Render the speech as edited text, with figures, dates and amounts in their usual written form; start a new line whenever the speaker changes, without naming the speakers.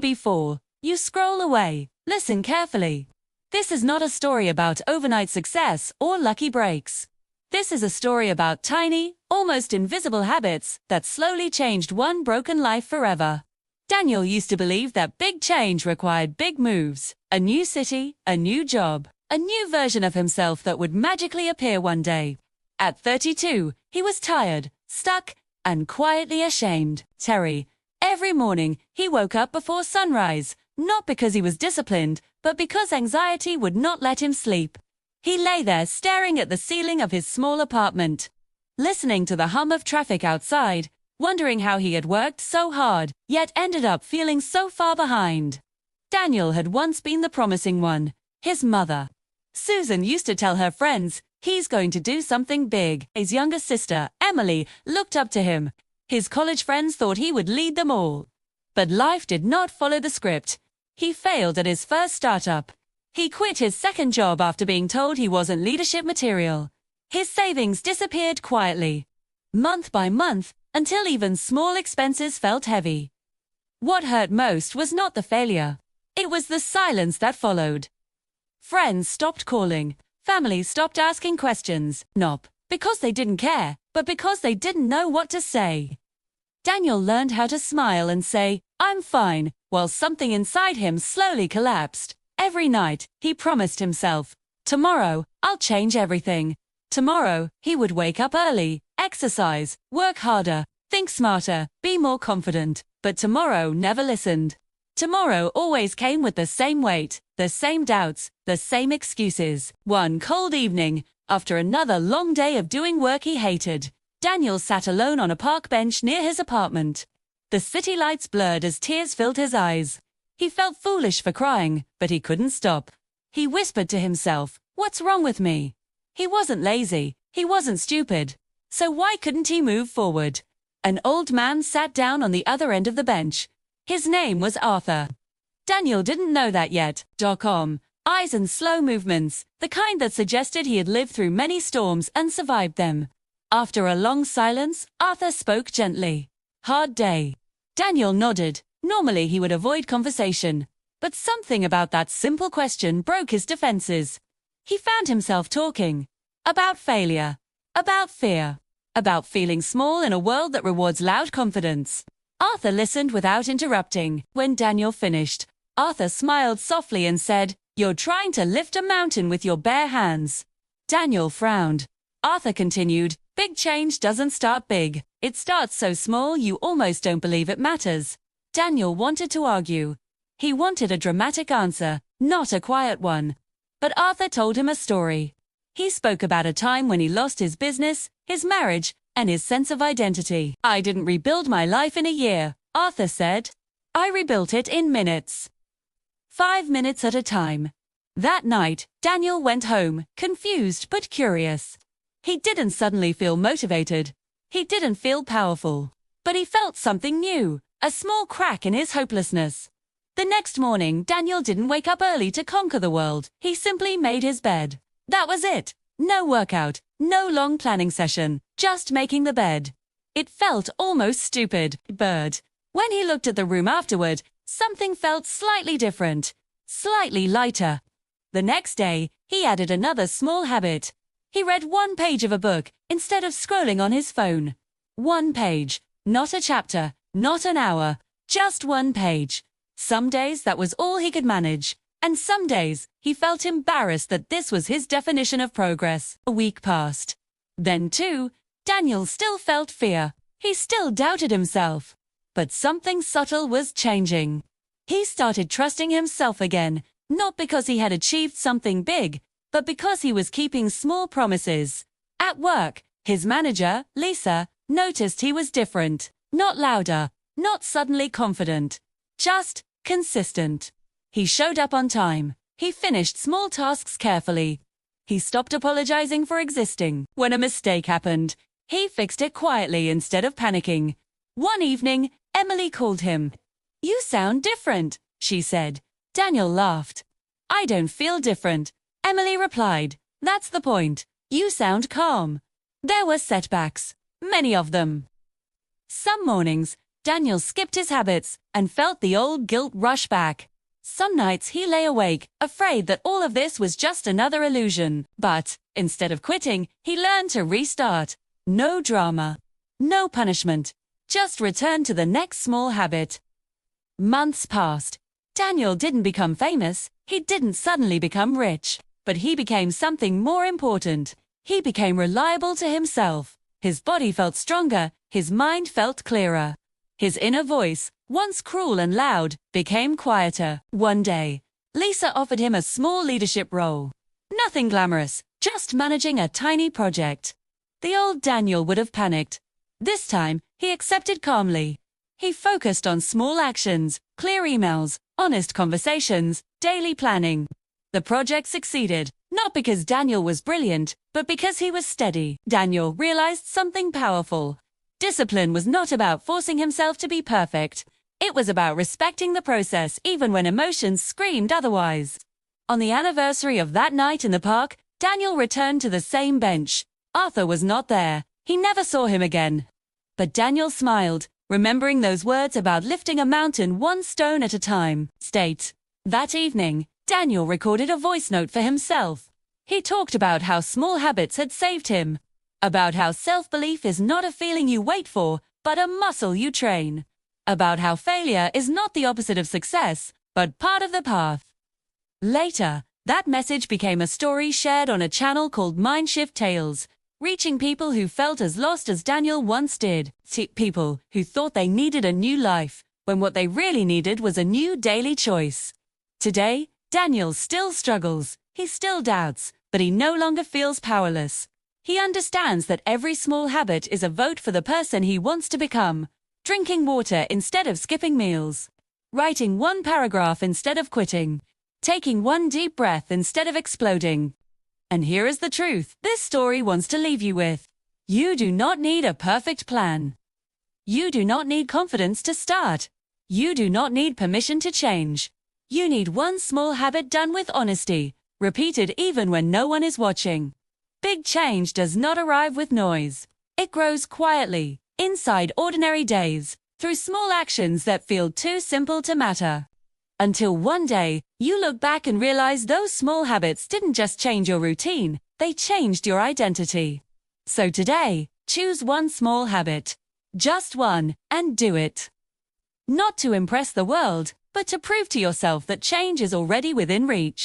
Before you scroll away, listen carefully. This is not a story about overnight success or lucky breaks. This is a story about tiny, almost invisible habits that slowly changed one broken life forever. Daniel used to believe that big change required big moves, a new city, a new job, a new version of himself that would magically appear one day. At 32, he was tired, stuck, and quietly ashamed. Every morning, he woke up before sunrise, not because he was disciplined, but because anxiety would not let him sleep. He lay there staring at the ceiling of his small apartment, listening to the hum of traffic outside, wondering how he had worked so hard, yet ended up feeling so far behind. Daniel had once been the promising one, his mother. Susan used to tell her friends, he's going to do something big. His younger sister, Emily, looked up to him. His college friends thought he would lead them all. But life did not follow the script. He failed at his first startup. He quit his second job after being told he wasn't leadership material. His savings disappeared quietly, month by month, until even small expenses felt heavy. What hurt most was not the failure. It was the silence that followed. Friends stopped calling. Families stopped asking questions, not because they didn't care, but because they didn't know what to say. Daniel learned how to smile and say, "I'm fine," while something inside him slowly collapsed. Every night, he promised himself, "Tomorrow, I'll change everything." Tomorrow, he would wake up early, exercise, work harder, think smarter, be more confident. But tomorrow never listened. Tomorrow always came with the same weight, the same doubts, the same excuses. One cold evening, after another long day of doing work he hated, Daniel sat alone on a park bench near his apartment. The city lights blurred as tears filled his eyes. He felt foolish for crying, but he couldn't stop. He whispered to himself, "What's wrong with me?" He wasn't lazy, he wasn't stupid. So why couldn't he move forward? An old man sat down on the other end of the bench. His name was Arthur. Daniel didn't know that yet. Eyes and slow movements, the kind that suggested he had lived through many storms and survived them. After a long silence, Arthur spoke gently. "Hard day." Daniel nodded. Normally he would avoid conversation, but something about that simple question broke his defenses. He found himself talking about failure, about fear, about feeling small in a world that rewards loud confidence. Arthur listened without interrupting. When Daniel finished, Arthur smiled softly and said, "You're trying to lift a mountain with your bare hands." Daniel frowned. Arthur continued, "Big change doesn't start big. It starts so small you almost don't believe it matters." Daniel wanted to argue. He wanted a dramatic answer, not a quiet one. But Arthur told him a story. He spoke about a time when he lost his business, his marriage, and his sense of identity. "I didn't rebuild my life in a year," Arthur said. "I rebuilt it in minutes. 5 minutes at a time." That night, Daniel went home, confused but curious. He didn't suddenly feel motivated. He didn't feel powerful. But he felt something new, a small crack in his hopelessness. The next morning, Daniel didn't wake up early to conquer the world. He simply made his bed. That was it. No workout, no long planning session, just making the bed. It felt almost stupid. When he looked at the room afterward, something felt slightly different, slightly lighter. The next day, he added another small habit. He read one page of a book instead of scrolling on his phone. One page, not a chapter, not an hour, just one page. Some days that was all he could manage, and some days he felt embarrassed that this was his definition of progress. A week passed. Then too, Daniel still felt fear. He still doubted himself. But something subtle was changing. He started trusting himself again, not because he had achieved something big, but because he was keeping small promises. At work, his manager, Lisa, noticed he was different. Not louder, not suddenly confident, just consistent. He showed up on time. He finished small tasks carefully. He stopped apologizing for existing. When a mistake happened, he fixed it quietly instead of panicking. One evening, Emily called him. "You sound different," she said. Daniel laughed. "I don't feel different," Emily replied. "That's the point. You sound calm." There were setbacks, many of them. Some mornings, Daniel skipped his habits and felt the old guilt rush back. Some nights he lay awake, afraid that all of this was just another illusion. But, instead of quitting, he learned to restart. No drama. No punishment. Just return to the next small habit. Months passed. Daniel didn't become famous. He didn't suddenly become rich. But he became something more important. He became reliable to himself. His body felt stronger. His mind felt clearer. His inner voice, once cruel and loud, became quieter. One day, Lisa offered him a small leadership role. Nothing glamorous, just managing a tiny project. The old Daniel would have panicked. This time, he accepted calmly. He focused on small actions, clear emails, honest conversations, daily planning. The project succeeded, not because Daniel was brilliant, but because he was steady. Daniel realized something powerful. Discipline was not about forcing himself to be perfect. It was about respecting the process even when emotions screamed otherwise. On the anniversary of that night in the park, Daniel returned to the same bench. Arthur was not there. He never saw him again. But Daniel smiled, remembering those words about lifting a mountain one stone at a time. That evening, Daniel recorded a voice note for himself. He talked about how small habits had saved him. About how self-belief is not a feeling you wait for, but a muscle you train. About how failure is not the opposite of success, but part of the path. Later, that message became a story shared on a channel called MindShift Tales, reaching people who felt as lost as Daniel once did. People who thought they needed a new life, when what they really needed was a new daily choice. Today, Daniel still struggles, he still doubts, but he no longer feels powerless. He understands that every small habit is a vote for the person he wants to become. Drinking water instead of skipping meals. Writing one paragraph instead of quitting. Taking one deep breath instead of exploding. And here is the truth this story wants to leave you with. You do not need a perfect plan. You do not need confidence to start. You do not need permission to change. You need one small habit done with honesty, repeated even when no one is watching. Big change does not arrive with noise. It grows quietly, inside ordinary days, through small actions that feel too simple to matter. Until one day, you look back and realize those small habits didn't just change your routine, they changed your identity. So today, choose one small habit. Just one, and do it. Not to impress the world, but to prove to yourself that change is already within reach.